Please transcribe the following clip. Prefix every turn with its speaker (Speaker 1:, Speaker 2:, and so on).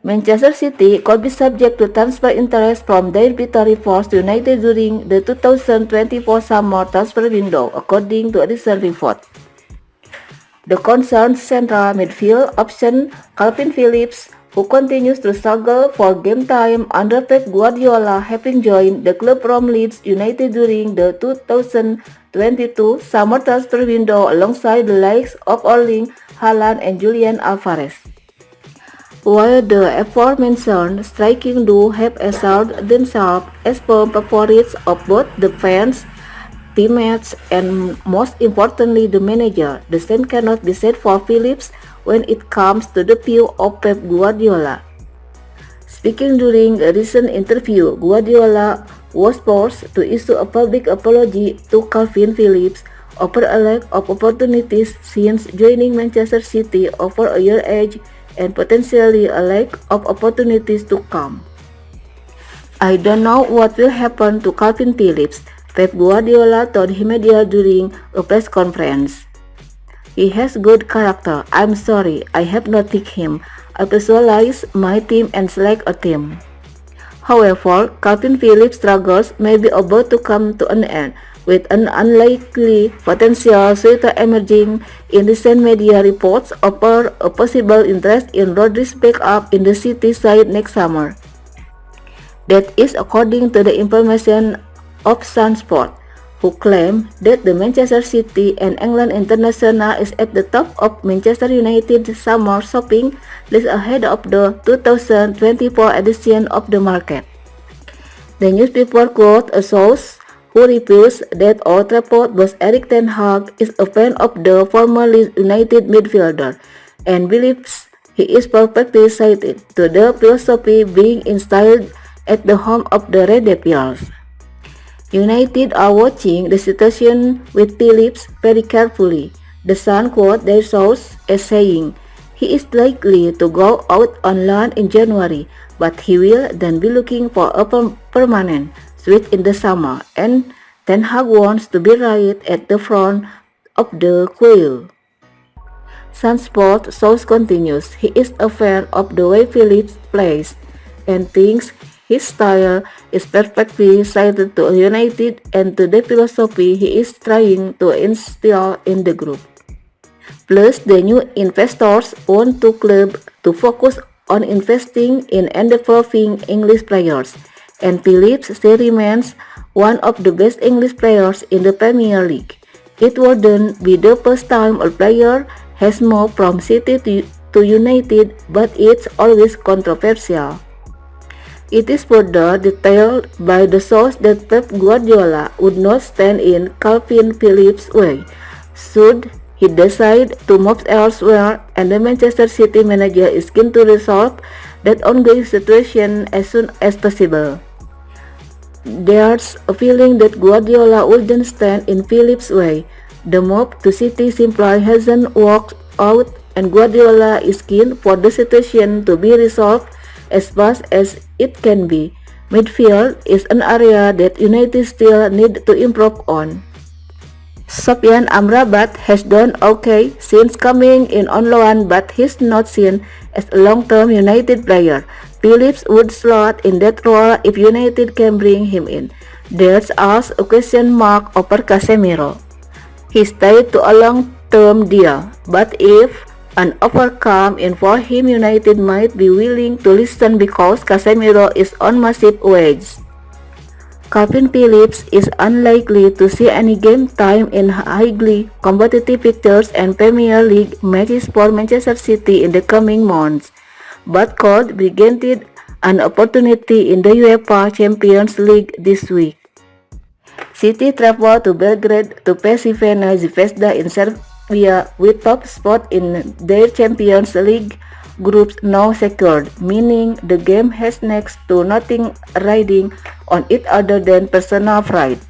Speaker 1: Manchester City could be subject to transfer interest from their Victory Force United during the 2024 summer transfer window, according to a recent report. The concerned central midfield option Calvin Phillips, who continues to struggle for game time under Pep Guardiola, having joined the club from Leeds United during the 2022 summer transfer window alongside the likes of Erling Haaland and Julian Alvarez. While the aforementioned striking duo have asserted themselves as firm favorites of both the fans, teammates, and most importantly the manager, the same cannot be said for Phillips when it comes to the view of Pep Guardiola. Speaking during a recent interview, Guardiola was forced to issue a public apology to Calvin Phillips over a lack of opportunities since joining Manchester City over a year age and potentially a lack of opportunities to come. "I don't know what will happen to Calvin Phillips," Pep Guardiola told media during a press conference. "He has good character. I'm sorry, I have not picked him. I visualize my team and select a team." However, Calvin Phillips' struggles may be about to come to an end, with an unlikely potential suitor emerging in recent media reports over a possible interest in Rodri's backup in the City side next summer. That is according to the information of Sun Sport, who claim that the Manchester City and England international is at the top of Manchester United's summer shopping list ahead of the 2024 edition of the market. The newspaper quotes a source who reveals that Old Trafford boss Erik ten Hag is a fan of the former Leeds United midfielder and believes he is perfectly suited to the philosophy being instilled at the home of the Red Devils. United are watching the situation with Phillips very carefully. The Sun quote their source as saying, "He is likely to go out on loan in January, but he will then be looking for a permanent switch in the summer, and Ten Hag wants to be right at the front of the queue." Sunsport source continues, "He is a fan of the way Phillips plays and thinks his style is perfectly suited to United and to the philosophy he is trying to instill in the group. Plus, the new investors want the club to focus on investing in and developing English players, and Phillips still remains one of the best English players in the Premier League. It wouldn't be the first time a player has moved from City to United, but it's always controversial." It is further detailed by the source that Pep Guardiola would not stand in Calvin Phillips' way should he decide to move elsewhere, and the Manchester City manager is keen to resolve that ongoing situation as soon as possible. There's a feeling that Guardiola wouldn't stand in Phillips' way. The move to City simply hasn't worked out, and Guardiola is keen for the situation to be resolved as fast as it can be. Midfield is an area that United still need to improve on. Sofyan Amrabat has done okay since coming in on loan, but he's not seen as a long-term United player. Phillips would slot in that role if United can bring him in. There's also a question mark over Casemiro. He's tied to a long-term deal, but if an offer comes in for him, United might be willing to listen because Casemiro is on massive wage. Calvin Phillips is unlikely to see any game time in highly competitive fixtures and Premier League matches for Manchester City in the coming months, but could be granted an opportunity in the UEFA Champions League this week. City travel to Belgrade to face Crvena Zvezda in Serbia with top spot in their Champions League groups now secured, meaning the game has next to nothing riding on it other than personal pride.